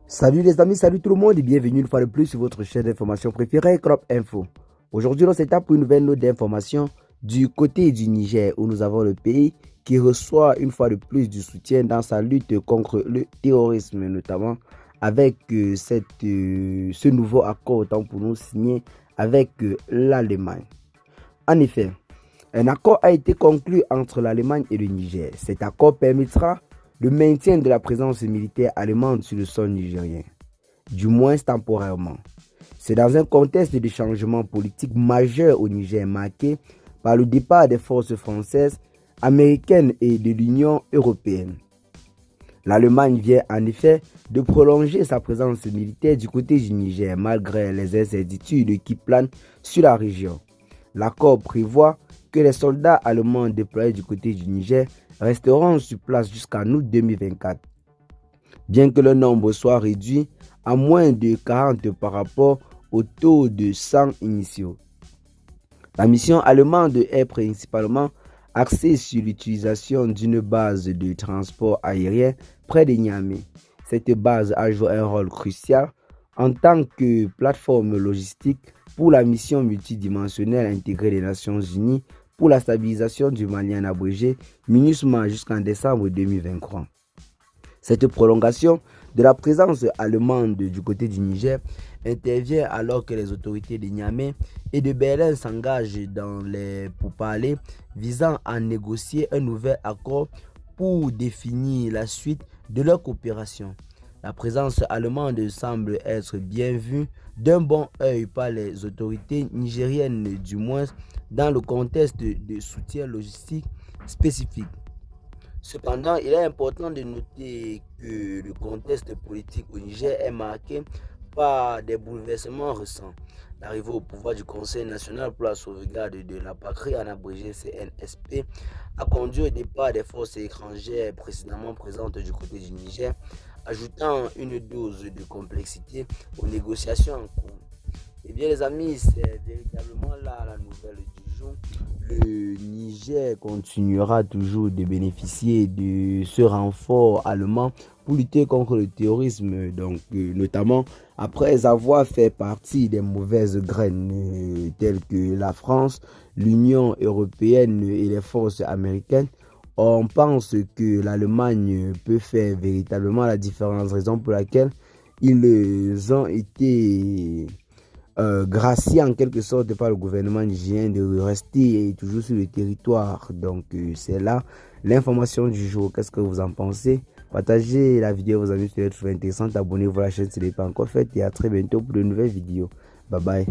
Salut les amis, salut tout le monde et bienvenue une fois de plus sur votre chaîne d'information préférée, Crop Info. Aujourd'hui, on s'étape pour une nouvelle note d'information du côté du Niger où nous avons le pays qui reçoit une fois de plus du soutien dans sa lutte contre le terrorisme, notamment avec ce nouveau accord autant pour nous signé avec l'Allemagne. En effet, un accord a été conclu entre l'Allemagne et le Niger. Cet accord permettra le maintien de la présence militaire allemande sur le sol nigérien, du moins temporairement. C'est dans un contexte de changement politique majeur au Niger marqué par le départ des forces françaises, américaines et de l'Union européenne. L'Allemagne vient en effet de prolonger sa présence militaire du côté du Niger malgré les incertitudes qui planent sur la région. L'accord prévoit que les soldats allemands déployés du côté du Niger resteront sur place jusqu'en août 2024. Bien que le nombre soit réduit à moins de 40 par rapport au taux de 100 initiaux. La mission allemande est principalement axée sur l'utilisation d'une base de transport aérien près de Niamey. Cette base a joué un rôle crucial en tant que plateforme logistique pour la mission multidimensionnelle intégrée des Nations Unies pour la stabilisation du Mali en abrégé MINUSMA jusqu'en décembre 2023. Cette prolongation de la présence allemande du côté du Niger intervient alors que les autorités de Niamey et de Berlin s'engagent dans les pourparlers visant à négocier un nouvel accord pour définir la suite de leur coopération. La présence allemande semble être bien vue d'un bon œil par les autorités nigériennes, du moins dans le contexte de soutien logistique spécifique. Cependant, il est important de noter que le contexte politique au Niger est marqué par des bouleversements récents. L'arrivée au pouvoir du Conseil national pour la sauvegarde de la patrie, en abrégé CNSP, a conduit au départ des forces étrangères précédemment présentes du côté du Niger, ajoutant une dose de complexité aux négociations en cours. Eh bien les amis, c'est véritablement là la nouvelle du jour. Le Niger continuera toujours de bénéficier de ce renfort allemand pour lutter contre le terrorisme, donc notamment après avoir fait partie des mauvaises graines telles que la France, l'Union européenne et les forces américaines. On pense que l'Allemagne peut faire véritablement la différence, raison pour laquelle ils ont été graciés en quelque sorte par le gouvernement nigérien de rester toujours sur le territoire. Donc c'est là l'information du jour. Qu'est-ce que vous en pensez? Partagez la vidéo à vos amis si vous la trouvez intéressante. Abonnez-vous à la chaîne si ce n'est pas encore fait. Et à très bientôt pour de nouvelles vidéos. Bye bye.